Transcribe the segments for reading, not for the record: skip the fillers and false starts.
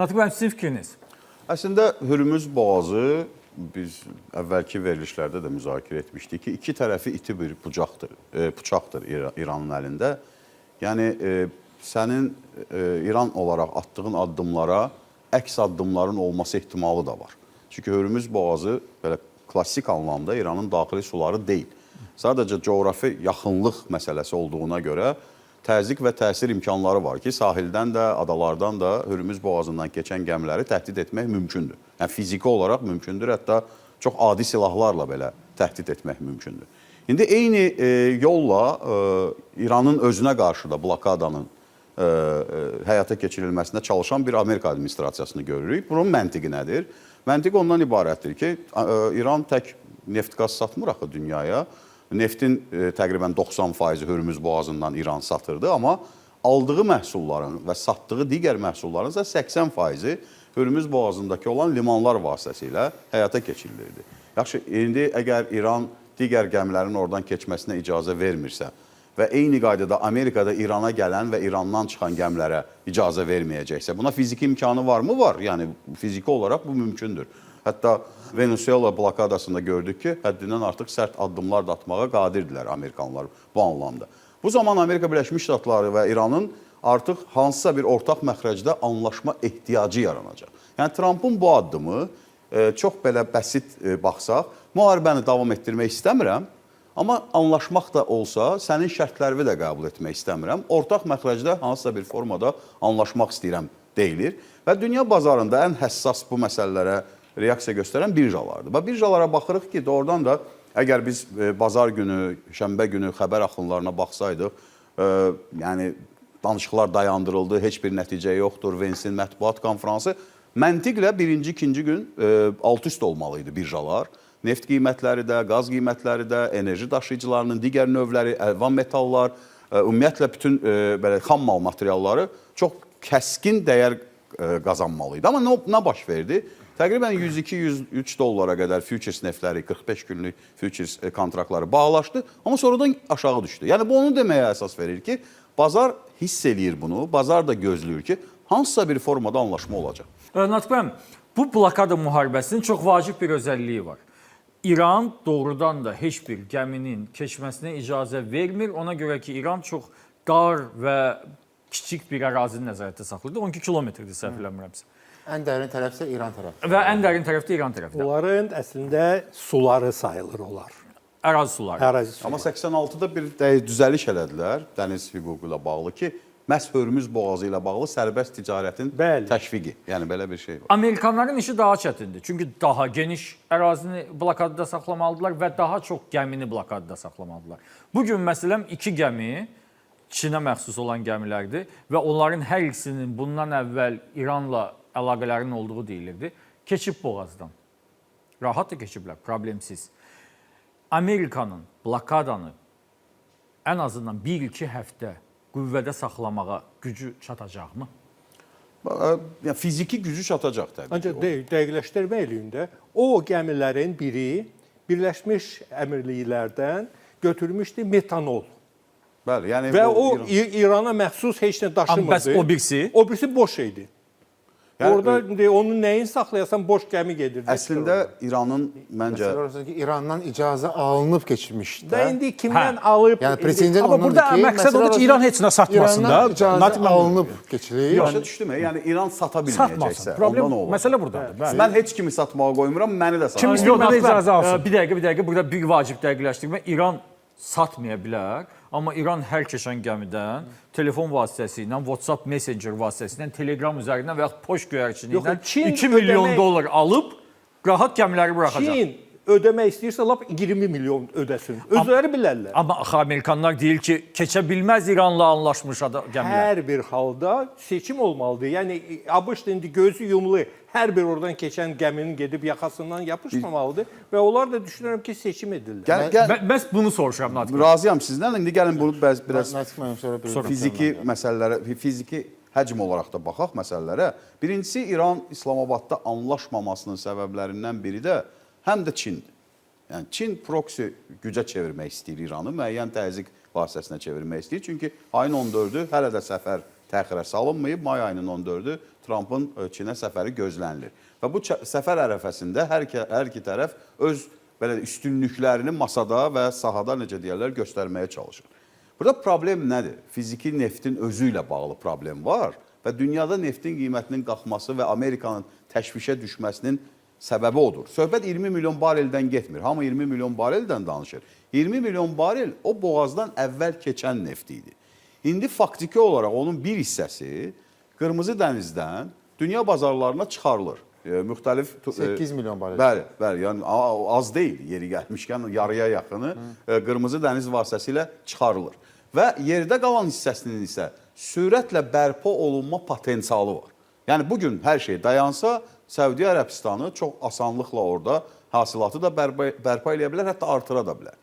Natiq müəllim, sizin fikriniz? Əslində Hürmüz boğazı biz əvvəlki verilişlərdə də müzakirə etmişdik ki, iki tərəfi iti bir bıçaqdır İranın əlində. Yəni sənin İran olaraq attığın addımlara əks addımların olması ehtimalı da var. Çünki Hürmüz boğazı belə klassik anlamda İranın daxili suları deyil. Sadəcə coğrafi yaxınlıq məsələsi olduğuna görə təzyiq və təsir imkanları var ki, sahildən də, adalardan da Hürmüz boğazından keçən gəmiləri təhdid etmək mümkündür. Yəni fiziki olaraq mümkündür, hətta çox adi silahlarla belə təhdid etmək mümkündür. İndi eyni yolla İranın özünə qarşı da blokadanın həyata keçirilməsində çalışan bir Amerika administrasiyasını görürük. Bunun məntiqi nədir? Məntiq ondan ibarətdir ki, İran tək neft-qaz satmır axı dünyaya. Neftin təqribən 90% Hürmüz boğazından İran satırdı, amma aldığı məhsulların və satdığı digər məhsulların isə 80%-i Hürmüz boğazındakı olan limanlar vasitəsilə həyata keçirilirdi. Yaxşı, indi əgər İran digər gəmilərin oradan keçməsinə icazə vermirsə və eyni qaydada Amerikada İrana gələn və İrandan çıxan gəmilərə icazə verməyəcəksə, buna fiziki imkanı varmı? Var. Yəni fiziki olaraq bu mümkündür. Hətta Venezuela blokadasında gördük ki, həddindən artıq sərt addımlar da atmağa qadirdirlər Amerikanlar bu anlamda. Bu zaman Amerika Birləşmiş Ştatları və İranın artıq hansısa bir ortaq məxrəcdə anlaşma ehtiyacı yaranacaq. Yəni Trumpın bu addımı çox belə bəsit baxsaq, müharibəni davam etdirmək istəmirəm, amma anlaşmaq da olsa, sənin şərtlərini də qəbul etmək istəmirəm. Ortaq məxrəcdə hansısa bir formada anlaşmaq istəyirəm deyilir və dünya bazarında ən həssas bu məsələlərə reaksiya göstərən birjalardır. Və birjalara baxırıq ki, doğrudan da əgər biz bazar günü, şənbə günü xəbər axınlarına baxsaydıq, yəni danışıqlar dayandırıldı, heç bir nəticə yoxdur, Vensin mətbuat konfransı, məntiqlə birinci, ikinci gün alt-üst olmalıydı birjalar. Neft qiymətləri də, qaz qiymətləri də, enerji daşıyıcılarının digər növləri, əlvan metallar, ümumiyyətlə bütün belə xammal materialları çox kəskin dəyər qazanmalıydı. Amma nə baş verdi? Təqribən 102-103 dollara qədər futures neftləri, 45 günlük futures kontraktları bağlaşdı, amma sonradan aşağı düşdü. Yəni bu onu deməyə əsas verir ki, bazar hiss eləyir bunu, bazar da gözləyir ki, hansısa bir formada anlaşma olacaq. Natiq müəllim, bu blokada müharibəsinin çox vacib bir özəlliyi var. İran doğrudan da heç bir gəminin keçməsinə icazə vermir. Ona görə ki, İran çox dar və kiçik bir ərazini nəzarətdə saxlayır. 12 kilometrdir səhv eləmirəmsə. Ən dərin tərəf isə İran tərəfidir. Və ən dərin tərəf də İran tərəfidir. Onların əslində suları sayılır olar. Ərazi suları. Ərazi suları. Amma 86-da bir düzəliş elədilər dəniz hüququ ilə bağlı ki, məhz Hürmüz boğazı ilə bağlı sərbəst ticarətin təşviqi. Yəni belə bir şey var. Amerikanların işi daha çətindir. Çünki daha geniş ərazini blokadada saxlamalıdırlar və daha çox gəmini blokadada saxlamalıdırlar. Bugün məsələn 2 gəmi Çinə məxsus olan gəmilərdir və onların hər ikisinin bundan əvvəl İranla əlaqələrinin olduğu deyilirdi. Keçib boğazdan. Rahat da keçiblər, problemsiz. Amerikanın blokadanı ən azından 1-2 həftə qüvvədə saxlamağa gücü çatacaqmı? Yəni fiziki gücü çatacaq təbii. Ancaq dəqiqləşdirmə eləyində o gəmilərin biri Birləşmiş Əmirliklərdən götürmüşdü metanol. Bəli, yəni və o İrana məxsus heç nə daşımırdı. Bəs o birisi? O birisi boş idi. Yəni, orada onun nəyin saxlayasan boş gəmi gedirdi. Əslində İranın məncə İrandan icazə alınıb keçmişdi. Və indi kimdən alıb? Yəni prezident Amma burada məqsəd odur ki, İran heç nə satmasın da. İrandan icazə alınıb keçilir. Başa düşdümü? Yəni İran sata bilməyəcəksə, Problem, ondan olur. məsələ buradadır. Mən heç kimi satmağa qoymuram, məni də Kim satmağa. istəyir icazə alsın. Bir dəqiqə, burada bir vacib dəqiqləşdirmə. İran satmaya bilər, amma İran hər keçən gəmidən telefon vasitəsilə, WhatsApp Messenger vasitəsilə, Telegram üzərindən və yaxud poçt göyərçinindən 2 milyon dollar alıb rahat gəmiləri buraxacaq. Çin ödəmək istəyirsə lap 20 milyon ödəsin. Özləri bilərlər. Amma Amerikanlar deyir ki, keçə bilməz İranla anlaşmış gəmilər. Hər bir halda seçim olmalıdır. Yəni ABŞ indi gözü yumlu hər bir oradan keçən gəminin gedib yaxasından yapışmamalıdır və onlar da düşünürəm ki, seçim edirlər. Bəs bunu soruşuram Natiq. Razıyam sizdən. İndi gəlin bunu biraz Natiq müəllim sonra fiziki məsələlərə, fiziki həcm olaraq da baxaq məsələlərə. Birincisi İran İslamabadda anlaşmamasının səbəblərindən biri də həm də Çindir. Yəni Çin proksi gücə çevirmək istəyir İranı, müəyyən təzyiq vasitəsinə çevirmək istəyir. Çünki ayın 14-ü hələ də səfər təxirə salınmayıb. May ayının 14-ü Trumpın Çinə səfəri gözlənilir. Və bu səfər ərəfəsində hər iki tərəf öz belə üstünlüklərini masada və sahada necə deyirlər göstərməyə çalışır. Burada problem nədir? Fiziki neftin özü ilə bağlı problem var və dünyada neftin qiymətinin qalxması və Amerikanın təşvişə düşməsinin səbəbi odur. Söhbət 20 milyon bareldən getmir. Hamı 20 milyon bareldən danışır. 20 milyon barel o boğazdan əvvəl keçən neft idi. İndi faktiki olaraq onun bir hissəsi Qırmızı dənizdən dünya bazarlarına çıxarılır. Müxtəlif 8 milyon barel. Bəli, yəni az deyil, yeri gəlmişkən yarıya yaxını Qırmızı dəniz vasitəsilə çıxarılır. Və yerdə qalan hissəsinin isə sürətlə bərpa olunma potensialı var. Yəni bugün hər şey dayansa, Səudiyyə Ərəbistanı çox asanlıqla orada hasilatı da bərpa eləyə bilər, hətta artıra da bilər.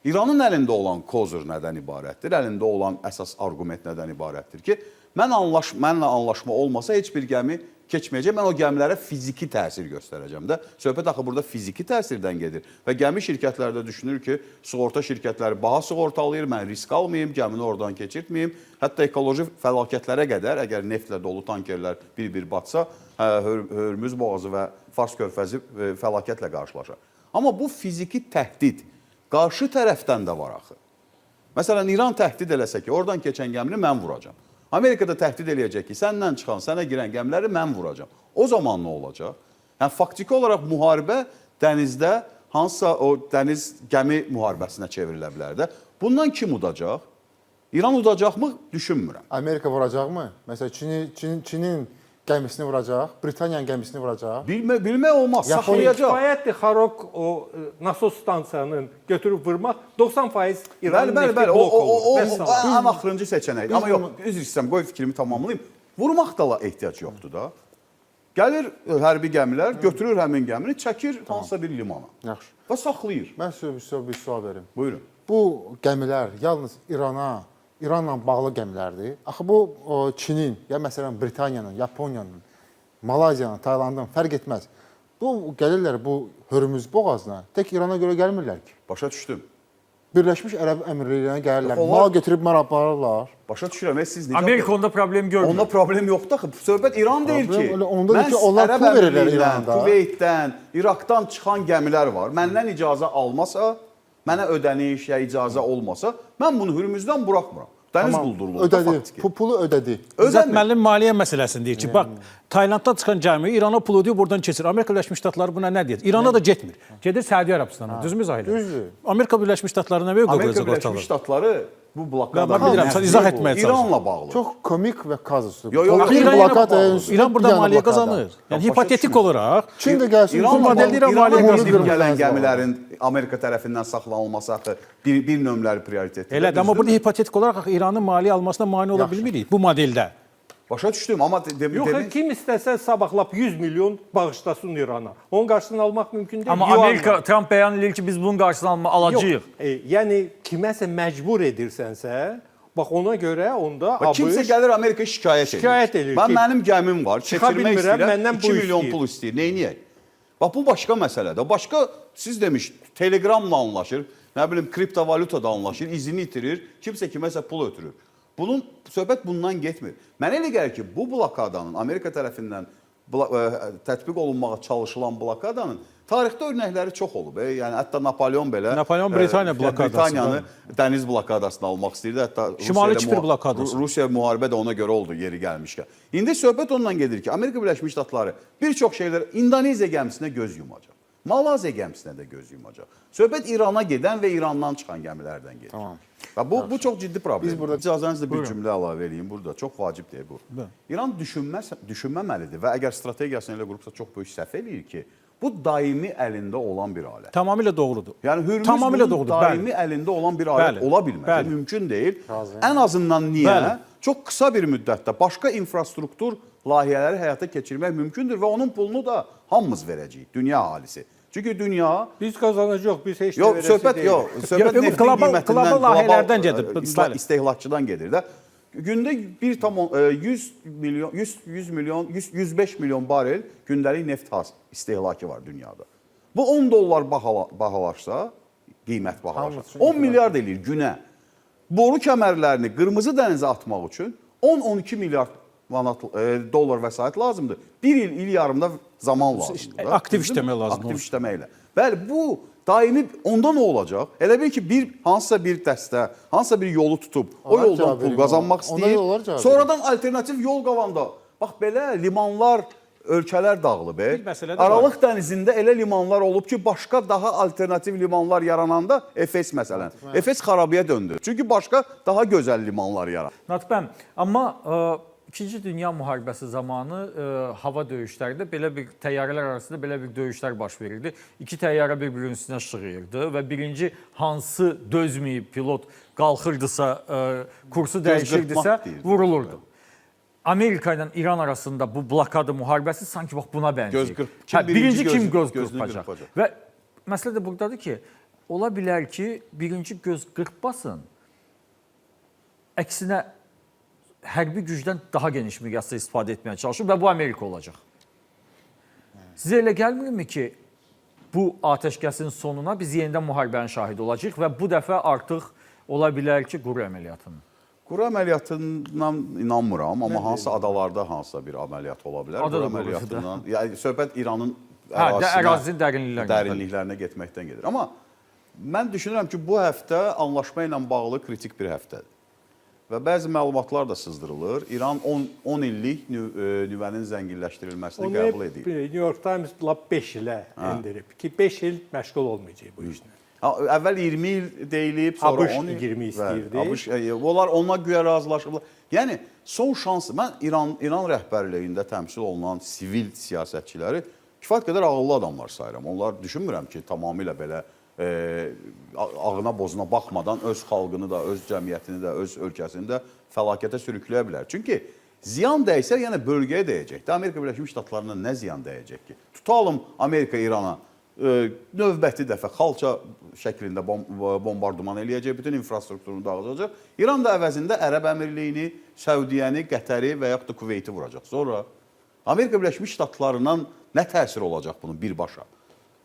İranın əlində olan kozur nədən ibarətdir? Əlində olan əsas arqument nədən ibarətdir ki, mənlə anlaşma olmasa heç bir gəmi keçməyəcək, mən o gəmilərə fiziki təsir göstərəcəm də. Söhbət axı burada fiziki təsirdən gedir. Və gəmi şirkətləri də düşünür ki, sığorta şirkətləri baha sığortalayır, mən risk almayım, gəmini oradan keçirtməyim. Hətta ekoloji fəlakətlərə qədər, əgər neftlə dolu tankerlər bir-bir batsa, Hörmüz boğazı və Fars körfəzi fəlakətlə qarşılaşır. Amma bu fiziki təhdid qarşı tərəfdən də var axı. Məsələn, İran təhdid eləsə ki, oradan keçən gəmini mən vuracam. Amerikada təhdid eləyəcək ki, səndən çıxan, sənə girən gəmiləri mən vuracam. O zaman nə olacaq? Yəni, faktiki olaraq müharibə dənizdə hansısa o dəniz gəmi müharibəsinə çevrilə bilər də. Bundan kim udacaq? İran udacaqmı? Düşünmürəm. Amerika vuracaqmı? Məsələn, Çinin gəmisini vuracaq, Britaniyanın gəmisini vuracaq. Bilmək olmaz, saxlayacaq. Kifayətdir Xarok o nasos stansiyanın götürüb vurmaq 90% İranın nefti Bəli, blok olur. o ən axırıncı seçənəkdir. Amma yox, üzr istəyirəm, qoy fikrimi tamamlayım. Vurmaq da ehtiyac yoxdur da. Gəlir hərbi gəmilər, götürür həmin gəmini, çəkir hansısa bir limana. Yaxşı. Və saxlayır. Mən sizə bir sual verim. Buyurun. Bu gəmilər yalnız İranla bağlı gəmilərdir. Axı bu Çinin, ya məsələn Britaniyanın, Yaponiyanın, Malayziyanın, Taylandın fərq etməz. Bu gəlirlər bu Hörmüz boğazına, tək İrana görə gəlmirlər ki. Başa düşdüm. Birləşmiş Ərəb Əmirliklərinə gəlirlər, Onlar- mal götürüb mal aparırlar. Başa düşürəm. Siz necə? Amerika onda problem görmür. Onda problem yoxdur axı. Söhbət İran deyil Problem ki. elə ondadır ki, onlar Ərəb pul verirlər Əmirliyindən, İranda. Kuveytdən, İraqdan çıxan gəmilər var. Məndən icazə almasa, mənə ödəniş ya icazə olmasa, mən bunu Hürmüzdən buraxmıram. Dəniz quldurluğu ödədi, faktiki. pulu ödədi. İzzət müəllim maliyyə məsələsini deyir ki, bax, Taylanddan çıxan gəmi İrana pul ödəyir, buradan keçir. Amerika Birləşmiş Ştatları buna nə deyir? İrana da getmir. Gedir Səudiyyə Ərəbistanına. Düzmü Zahilə? Düzdür. Amerika Birləşmiş Ştatlarına nə Amerika qoyacaq Birləşmiş ortalığı? Ştatları bu Ben blokada bilirəm, sən izah etməyə çalışırsan. İranla bağlı. Çox komik və kazusdur. Yo, yo, Bir İran yenə blokad bağlı. üstündə İran burada bir dənə maliyyə blokada. qazanır. Yəni Başa hipotetik düşmürəm. olaraq Çin də gəlsin, İranla bu modeldə İran İranla maliyyə gedib qazanır. gələn gəmilərin Amerika tərəfindən saxlanılması axı bir nömrəli prioritetdir. elədir, amma burada hipotetik olaraq axı İranın maliyyə almasına mane ola bilmirik bu modeldə. Başa düşdüm, amma Yox, kim istəsə sabahlap 100 milyon bağışlasın İrana. Onun qarşısını almaq mümkün deyil. Amma Yuanla. Amerika, Trump bəyan edir ki, biz bunun qarşısını alacağıq. Yəni kiməsə məcbur edirsənsə, bax ona görə onda kimsə gəlir Amerika şikayət edir. ki, Mənim gəmim var, keçirmək bilmirəm, istəyirəm, məndən 2 bu milyon istəyir. pul istəyir. Neyniyək? Bax bu başqa məsələdir. Başqa siz demiş, Telegramla anlaşır, nə bilim kriptovalyutada anlaşır, izini itirir, kimsə kiməsə pul ötürür. Söhbət bundan getmir. Mənə elə gəlir ki, bu blokadanın Amerika tərəfindən tətbiq olunmağa çalışılan blokadanın tarixdə örnəkləri çox olub. Yəni hətta Napolyon belə Britaniya blokadası. Britaniyanı dəniz blokadasına almaq istəyirdi. Hətta Şimali Kipr blokadası. Rusiya müharibə də ona görə oldu yeri gəlmişkən. İndi söhbət ondan gedir ki, Amerika Birləşmiş Ştatları bir çox şeylər İndoneziya gəmisinə göz yumacaq. Malayziya gəmisinə də göz yumacaq. Söhbət İrana gedən və İrandan çıxan gəmilərdən gedir. Tamam. Və bu çox ciddi problem. Biz burada- icazənizlə bir cümlə əlavə edeyim burada. Çox vacibdir bu. İran düşünməməlidir və əgər strategiyasını elə qurubsa çox böyük səhv eləyir ki, bu daimi əlində olan bir alət. Tamamilə doğrudur. Yəni Hürmüz Tamamilə bunun doğrudur, daimi əlində olan bir alət Bəli, ola bilməz. bəli. Mümkün deyil. Razıyam. Ən azından niyə? Bəli. Çox qısa bir müddətdə başqa infrastruktur layihələri həyata keçirmək mümkündür və onun pulunu da hamımız verəcəyik, dünya əhalisi. Çünki dünya Biz qazanacağıq, biz heç nə Yox, verəsi söhbət deyilik. yox. Söhbət Yox, neftin qlobal qiymətindən, layihələrdən gedir. Bəli. istehlakçıdan gedir də. Gündə 105 milyon barel gündəlik neft istehlakı var dünyada. Bu 10 dollar bahalaşsa, qiymət bahalaşsa, Hamısı üçün 10 milyard eləyir günə. Boru kəmərlərini Qırmızı dənizə atmaq üçün 10-12 milyard manat dollar vəsait lazımdır. Bir il yarımda zaman lazımdır. da. aktiv Düzdürmü? işləmək lazımdır. Aktiv işləməklə. Bəli, bu daimi onda nə olacaq? Elə bil ki, hansısa bir dəstə, hansısa bir yolu tutub, o Onlar yoldan cavab pul verir, qazanmaq ona yollar istəyir. cavab Sonradan alternativ yol qavanda, bax belə limanlar, ölkələr dağılıb. Bir məsələ də Aralıq dənizində elə limanlar olub ki, başqa daha alternativ limanlar yarananda Efes məsələn. Efes xarabiyə döndü. Çünki başqa daha gözəl limanlar yarandı. Natiq bəy, amma İkinci Dünya müharibəsi zamanı hava döyüşlərində belə bir təyyarələr arasında belə bir döyüşlər baş verirdi. İki təyyarə bir-birinin üstünə şığıyırdı və birinci hansı dözməyib pilot qalxırdısa, kursu dəyişirdisə vurulurdu. Amerika ilə İran arasında bu blokada müharibəsi sanki bax buna bənzəyir. Birinci kim göz qırpacaq? Və məsələ də buradadır ki, ola bilər ki, birinci göz qırpmasın, əksinə hərbi gücdən daha geniş miqyasda istifadə etməyə çalışır və bu Amerika olacaq. Sizə elə gəlmirmi ki, bu atəşkəsin sonuna biz yenidən müharibənin şahidi olacağıq və bu dəfə artıq ola bilər ki, quru əməliyyatının. Quru əməliyyatından inanmıram, amma hansısa adalarda hansısa bir əməliyyat ola bilər. Ada da Quru əməliyyatından, yəni söhbət İranın ərazinin dərinliklərinə getməkdən gedir. Amma mən düşünürəm ki, bu həftə anlaşma ilə bağlı kritik bir həftədir. Və bəzi məlumatlar da sızdırılır. İran 10 illik nüvənin zənginləşdirilməsini qəbul edir. New York Times 5 ilə endirib ki, 5 il məşğul olmayacaq bu işlə. Əvvəl 20 il deyilib, sonra ABŞ 10 il 20 istəyirdi. Onlar ona güya razılaşıblar. Yəni son şansı mən İran rəhbərliyində təmsil olunan sivil siyasətçiləri kifayət qədər ağıllı adamlar sayıram. Onlar düşünmürəm ki, tamamilə belə ağına bozuna baxmadan öz xalqını da, öz cəmiyyətini də, öz ölkəsini də fəlakətə sürükləyə bilər. Çünki ziyan dəysə, yəni bölgəyə dəyəcəkdir. Amerika Birləşmiş Ştatlarına nə ziyan dəyəcək ki? Tutalım Amerika İrana növbəti dəfə xalça şəklində bombardıman eləyəcək, bütün infrastrukturunu dağıdacaq. İran da əvəzində Ərəb Əmirliyini, Səudiyyəni, Qətəri və yaxud da Kuveyti vuracaq. Sonra Amerika Birləşmiş Ştatlarından nə təsir olacaq bunun birbaşa?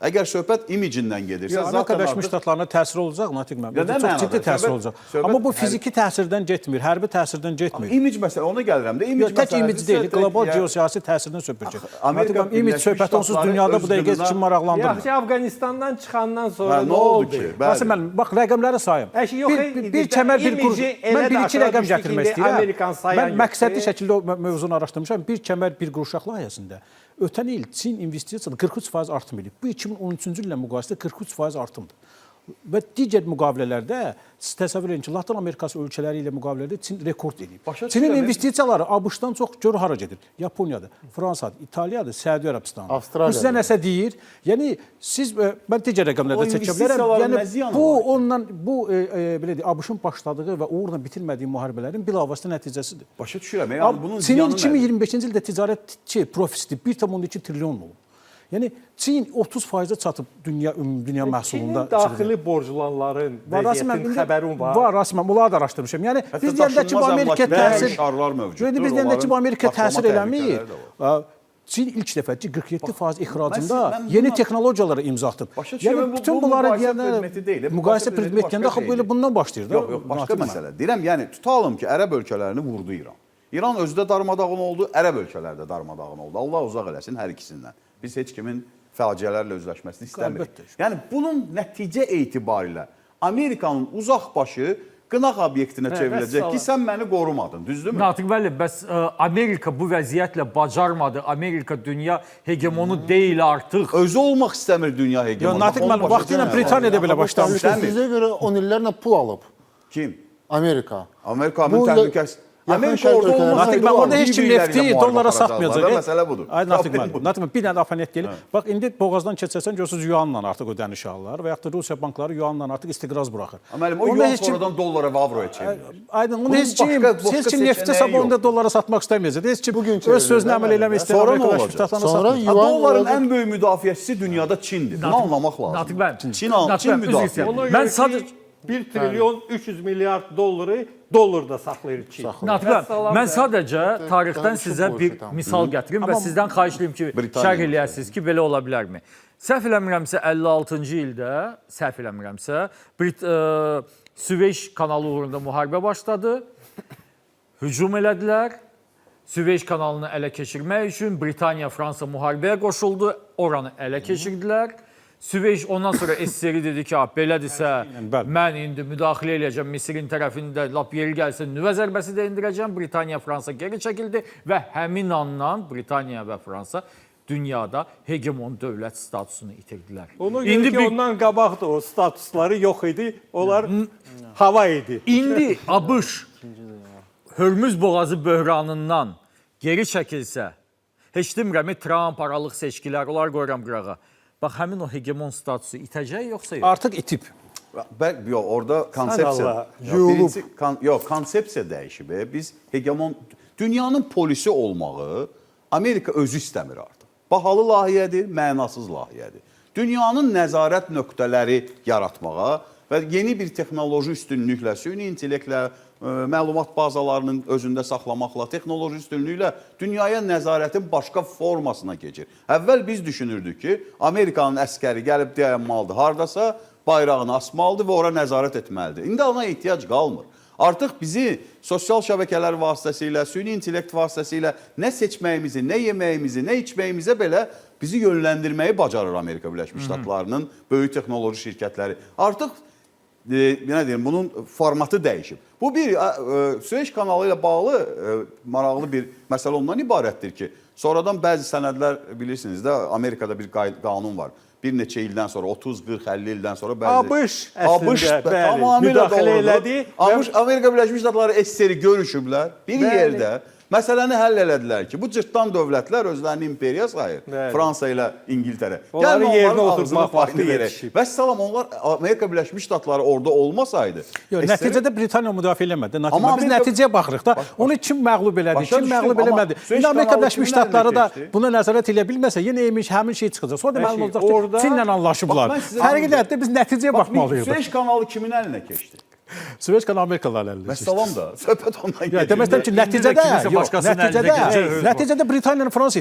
Əgər söhbət imicindən gedirsə, Amerika Birləşmiş Ştatlarına təsir olacaq, Natiq müəllim. Çox ciddi təsir olacaq. Amma bu fiziki təsirdən getmir, hərbi təsirdən getmir. İmic məsələ, ona gəlirəm də. Tək imic deyil, qlobal geosiyasi təsirdən söhbət gedir. Natiq müəllim, imic söhbəti onsuz dünyada bu dəqiqə kim maraqlandırmır. Yaxşı, Afqanistandan çıxandan sonra nə oldu ki? Natiq müəllim, bax rəqəmləri sayım. Bir kəmər bir quruş. Mən bir-iki rəqəm gətirmək istəyirəm. Mən məqsədli şəkildə o mövzunu araşdırmışam. Bir kəmər bir quruşaq layihəsində ötən il Çin investisiyasında 43% artım edib. Bu 2013-cü illə müqayisədə 43% artımdır. Və digər müqavilələrdə siz təsəvvür edin ki, Latin Amerikası ölkələri ilə müqavilələrdə Çin rekord edib. Çinin investisiyaları ABŞ-dan çox gör hara gedir. Yaponiyadır, Fransadır, İtaliyadır, Səudiyyə Ərəbistanıdır. Avstraliyadır. Bu sizə nəsə deyir? Yəni siz mən digər rəqəmlərdə çəkə bilərəm. Yəni bu ondan belə deyək, ABŞ-ın başladığı və uğurla bitirmədiyi müharibələrin bilavasitə nəticəsidir. Başa düşürəm. Yəni bunun Çinin ziyanı nədir? 2025-ci ildə ticarət profisi 1,2 trilyon olub. Yəni Çin 30%-ə çatıb dünya məhsulunda. Çinin daxili borclananların vəziyyətinin xəbərin var. Var, Rasiməm, bunları da araşdırmışam. Yəni biz deyəndə ki, bu Amerika təsir biz deyəndə ki, bu Amerika təsir eləmir. Çin ilk dəfə 47% ixracında yeni texnologiyalara imza atıb. Yəni bütün bunları deyəndə müqayisə predmeti deyəndə axı belə bundan başlayır da. Yox, başqa məsələ. Deyirəm, yəni tutalım ki, Ərəb ölkələrini vurdu İran. İran özü də darmadağın oldu, Ərəb ölkələri də darmadağın oldu. Allah uzaq eləsin hər ikisindən. Biz heç kimin fəciələrlə özləşməsini istəmirik. Yəni bunun nəticə etibarilə Amerikanın uzaq başı qınaq obyektinə çevriləcək ki, sən məni qorumadın, düzdürmü? Natiq bəli, bəs Amerika bu vəziyyətlə bacarmadı. Amerika dünya hegemonu deyil artıq. Özü olmaq istəmir dünya hegemonu. Natiq müəllim, vaxtilə Britaniyada belə başlamışdı. Sizə görə 10 illərlə pul alıb Kim? Amerika. Amerikanın təhlükəsi. Amerika orada olmasa Natiq müəllim, orada heç kim nefti dollara satmayacaq. Məsələ budur. Ay Natiq müəllim, bir dənə aponet gəlir. Bax indi boğazdan keçərsən görürsüz yuanla artıq o dənişi alırlar və yaxud da Rusiya bankları yuanla artıq istiqraz buraxır. Müəllim, o yuan sonradan dollara və avroya çevrilir. Aydın, onu heç kim neftə sabonda dollara satmaq istəməyəcək. Heç kim öz sözünə əməl eləmək istəyir. Sonra nə olacaq? Dolların ən böyük müdafiəçisi dünyada Çindir. Bunu anlamaq lazım. Natiq bəy, Çin müdafiə. Mən sadəcə 1 trilyon 300 milyard dolları dollarda saxlayır Çin. Natiq bəy, mən sadəcə tarixdən sizə bir misal gətirim və sizdən xahiş edirəm ki, şərh eləyəsiniz ki, belə ola bilərmi? Səhv eləmirəmsə 56-cı ildə, Süveyş kanalı uğrunda müharibə başladı. hücum elədilər. Süveyş kanalını ələ keçirmək üçün Britaniya, Fransa müharibəyə qoşuldu, oranı ələ keçirdilər. Süveyş ondan sonra SSR dedi ki, belədirsə mən indi müdaxilə eləyəcəm Misirin tərəfində, lap yeri gəlsin nüvə zərbəsi də indirəcəm. Britaniya, Fransa geri çəkildi və həmin andan Britaniya və Fransa dünyada hegemon dövlət statusunu itirdilər. Ona görə ki, ondan qabaq da o statusları yox idi, onlar hava idi. İndi ABŞ Hörmüz boğazı böhranından geri çəkilsə, heç demirəm, Trump aralıq seçkilər, onlar qoyuram qırağa. Bax, həmin o hegemon statusu itəcək, yoxsa yox? Artıq itib. Yox, orada konsepsiya, konsepsiya dəyişib. Biz hegemon, dünyanın polisi olmağı Amerika özü istəmir artıq. Bahalı layihədir, mənasız layihədir. Dünyanın nəzarət nöqtələri yaratmağa və yeni bir texnoloji üstünlüklə, süni intellektlə, məlumat bazalarının özündə saxlamaqla, texnoloji üstünlüklə dünyaya nəzarətin başqa formasına keçir. Əvvəl biz düşünürdük ki, Amerikanın əskəri gəlib dayanmalıdır, hardasa bayrağını asmalıdır və ora nəzarət etməlidir. İndi ona ehtiyac qalmır. Artıq bizi sosial şəbəkələr vasitəsilə, süni intellekt vasitəsilə nə seçməyimizi, nə yeməyimizi, nə içməyimizə belə bizi yönləndirməyi bacarır Amerika Birləşmiş Ştatlarının böyük texnoloji şirkətləri. Artıq bunun formatı dəyişib. Bu bir Süveyş kanalı ilə bağlı maraqlı bir məsələ ondan ibarətdir ki, sonradan bəzi sənədlər bilirsiniz də, Amerikada bir qanun var. Bir neçə ildən sonra, 30, 40, 50 ildən sonra ABŞ əslində müdaxilə elədi. Amerika Birləşmiş Ştatları SSR görüşüblər bir yerdə. Məsələni həll elədilər ki, bu cırtdan dövlətlər özlərini imperiya sayır. Fransa ilə İngiltərə. Onları yerinə oturtmaq vaxtı yetişib. Vəssalam, onlar Amerika Birləşmiş Ştatları orada olmasaydı. Yox, nəticədə Britaniya müdafiə eləmədi. Biz nəticəyə baxırıq da. Onu kim məğlub elədi, kim məğlub eləmədi. İndi Amerika Birləşmiş Ştatları da buna nəzarət edə bilməsə, yenə həmin şey çıxacaq. Sonra da məlum olacaq ki, Çinlə anlaşıblar. Fərqi nədir? Biz nəticəyə baxmalıyıq. Süveyş kanalı kimin əlinə keçdi? Süveyş kanalı Amerikalıların əlində. Vəssalam da, söhbət ondan gedir. Demək istəyirəm ki, nəticədə Britaniyanın Fransa